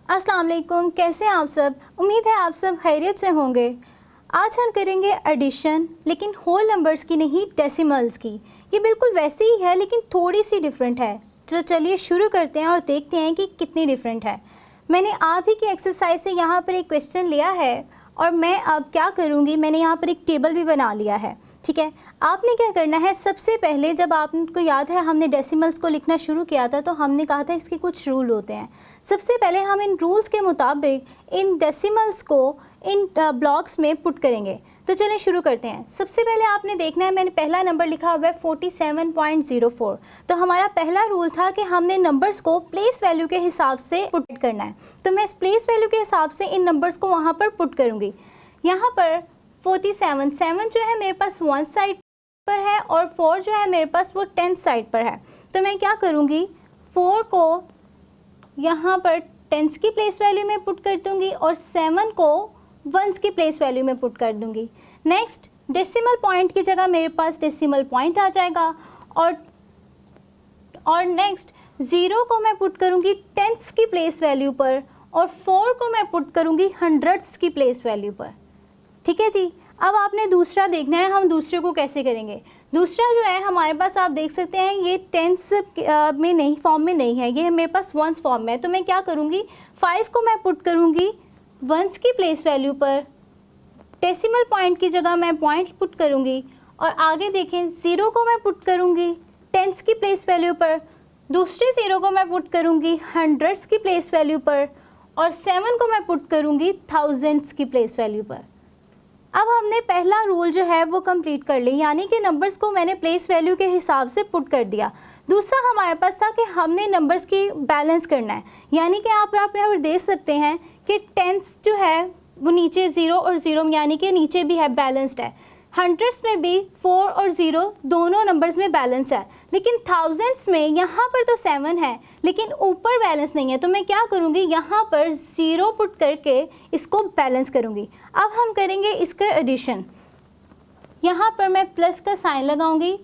अस्सलाम वालेकुम, कैसे हैं आप सब। उम्मीद है आप सब खैरियत से होंगे। आज हम करेंगे एडिशन, लेकिन होल नंबर्स की नहीं, डेसिमल्स की। ये बिल्कुल वैसे ही है लेकिन थोड़ी सी डिफरेंट है। तो चलिए शुरू करते हैं और देखते हैं कि कितनी डिफरेंट है। मैंने आप ही की एक्सरसाइज से यहाँ पर एक क्वेश्चन लिया है और मैं अब क्या करूँगी, मैंने यहाँ पर एक टेबल भी बना लिया है। ठीक है, आपने क्या करना है, सबसे पहले जब आपको याद है हमने डेसिमल्स को लिखना शुरू किया था तो हमने कहा था इसके कुछ रूल होते हैं। सबसे पहले हम इन रूल्स के मुताबिक इन डेसिमल्स को इन ब्लॉक्स में पुट करेंगे। तो चलें शुरू करते हैं। सबसे पहले आपने देखना है, मैंने पहला नंबर लिखा हुआ है 47.04। तो हमारा पहला रूल था कि हमने नंबर्स को प्लेस वैल्यू के हिसाब से पुट करना है। तो मैं इस प्लेस वैल्यू के हिसाब से इन नंबर्स को वहाँ पर पुट करूँगी। यहाँ पर 47 जो है मेरे पास 1 साइड पर है और 4 जो है मेरे पास वो 10 साइड पर है। तो मैं क्या करूँगी, 4 को यहाँ पर 10s की प्लेस वैल्यू में पुट कर दूँगी और 7 को 1s की प्लेस वैल्यू में पुट कर दूँगी। नेक्स्ट, डेसिमल पॉइंट की जगह मेरे पास डेसिमल पॉइंट आ जाएगा और नेक्स्ट 0 को मैं पुट करूँगी 10s की प्लेस वैल्यू पर और 4 को मैं पुट करूँगी 100s की प्लेस वैल्यू पर। ठीक है जी। अब आपने दूसरा देखना है, हम दूसरे को कैसे करेंगे। दूसरा जो है हमारे पास आप देख सकते हैं ये टेंस में नहीं, फॉर्म में नहीं है, ये मेरे पास वंस फॉर्म में है। तो मैं क्या करूँगी, 5 को मैं पुट करूँगी 1s की प्लेस वैल्यू पर, डेसिमल पॉइंट की जगह मैं पॉइंट पुट करूँगी और आगे देखें 0 को मैं पुट करूँगी 10s की प्लेस वैल्यू पर, दूसरे 0 को मैं पुट करूँगी 100s की प्लेस वैल्यू पर और 7 को मैं पुट करूँगी 1000s की प्लेस वैल्यू पर। अब हमने पहला रूल जो है वो कंप्लीट कर ली, यानी कि नंबर्स को मैंने प्लेस वैल्यू के हिसाब से पुट कर दिया। दूसरा हमारे पास था कि हमने नंबर्स की बैलेंस करना है, यानी कि आप यहाँ पर देख सकते हैं कि 10s जो है वो नीचे 0 और 0 यानी कि नीचे भी है, बैलेंस्ड है। 100s में भी 4 और 0 दोनों नंबर्स में बैलेंस है, लेकिन 1000s में यहाँ पर तो 7 है लेकिन ऊपर बैलेंस नहीं है। तो मैं क्या करूँगी, यहाँ पर 0 पुट करके इसको बैलेंस करूँगी। अब हम करेंगे इसका एडिशन। यहाँ पर मैं प्लस का साइन लगाऊंगी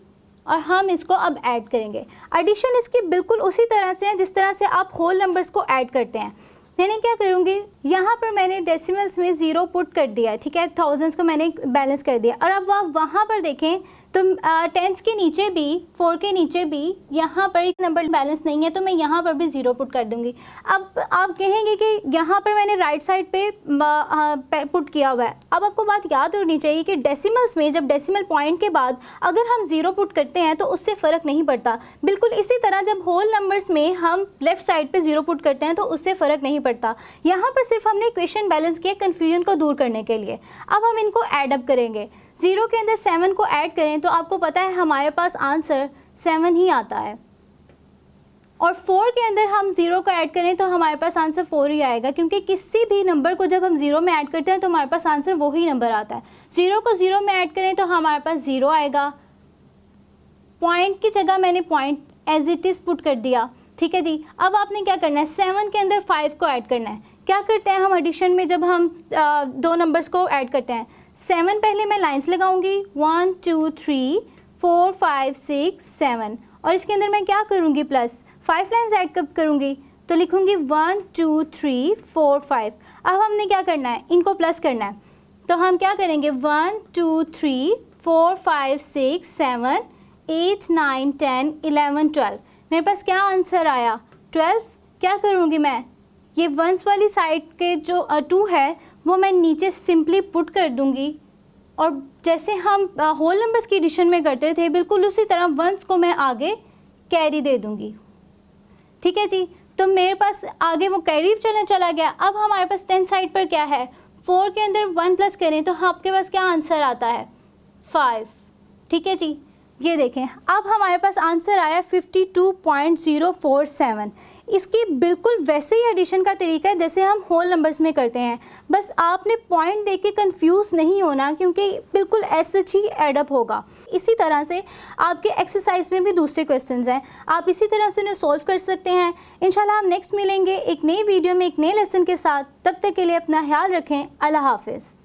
और हम इसको अब ऐड करेंगे। एडिशन इसकी बिल्कुल उसी तरह से है जिस तरह से आप होल नंबर्स को ऐड करते हैं। मैंने क्या करूँगी, यहाँ पर मैंने डेसिमल्स में 0 पुट कर दिया है, ठीक है, 1000s को मैंने बैलेंस कर दिया। और अब आप वहाँ पर देखें तो 10s के नीचे भी 4 के नीचे भी यहाँ पर एक नंबर बैलेंस नहीं है, तो मैं यहाँ पर भी 0 पुट कर दूँगी। अब आप कहेंगे कि यहाँ पर मैंने राइट साइड पे पुट किया हुआ है। अब आपको बात याद होनी चाहिए कि डेसिमल्स में जब डेसिमल पॉइंट के बाद अगर हम 0 पुट करते हैं तो उससे फ़र्क नहीं पड़ता। बिल्कुल इसी तरह जब होल नंबर्स में हम लेफ़्ट साइड पर 0 पुट करते हैं तो उससे फ़र्क नहीं पड़ता। यहाँ पर सिर्फ हमने इक्वेशन बैलेंस किया कन्फ्यूजन को दूर करने के लिए। अब हम इनको ऐड अप करेंगे। 0 के अंदर 7 को ऐड करें तो आपको पता है हमारे पास आंसर 7 ही आता है, और 4 के अंदर हम 0 को ऐड करें तो हमारे पास आंसर 4 ही आएगा, क्योंकि किसी भी नंबर को जब हम 0 में ऐड करते हैं तो हमारे पास आंसर वही नंबर आता है। 0 को 0 में ऐड करें तो हमारे पास 0 आएगा। पॉइंट की जगह मैंने point as it is put कर दिया। ठीक है जी। अब आपने क्या करना है, 7 के अंदर 5 को ऐड करना है। क्या करते हैं हम एडिशन में, जब हम दो नंबर्स को ऐड करते हैं, 7 पहले मैं लाइंस लगाऊंगी 1 2 3 4 5 6 7 और इसके अंदर मैं क्या करूंगी, प्लस 5 लाइंस ऐड कब करूंगी तो लिखूंगी 1 2 3 4 5। अब हमने क्या करना है, इनको प्लस करना है। तो हम क्या करेंगे, 1 2 3 4 5 6 7 8 9 10 11 12। मेरे पास क्या आंसर आया, 12। क्या करूँगी मैं, ये वंस वाली साइड के जो 2 है वो मैं नीचे सिंपली पुट कर दूँगी और जैसे हम होल नंबर्स की एडिशन में करते थे बिल्कुल उसी तरह वंस को मैं आगे कैरी दे दूँगी। ठीक है जी। तो मेरे पास आगे वो कैरी चला गया। अब हमारे पास 10 साइड पर क्या है, 4 के अंदर 1 प्लस करें तो आपके पास क्या आंसर आता है, 5। ठीक है जी। ये देखें, अब हमारे पास आंसर आया 52.047। इसकी बिल्कुल वैसे ही एडिशन का तरीका है जैसे हम होल नंबर्स में करते हैं, बस आपने पॉइंट देख के कंफ्यूज नहीं होना, क्योंकि बिल्कुल ऐसे ही एडअप होगा। इसी तरह से आपके एक्सरसाइज में भी दूसरे क्वेश्चंस हैं, आप इसी तरह से उन्हें सॉल्व कर सकते हैं। इंशाल्लाह हम नेक्स्ट मिलेंगे एक नई वीडियो में एक नए लेसन के साथ। तब तक के लिए अपना ख्याल रखें। अल्लाह हाफिज़।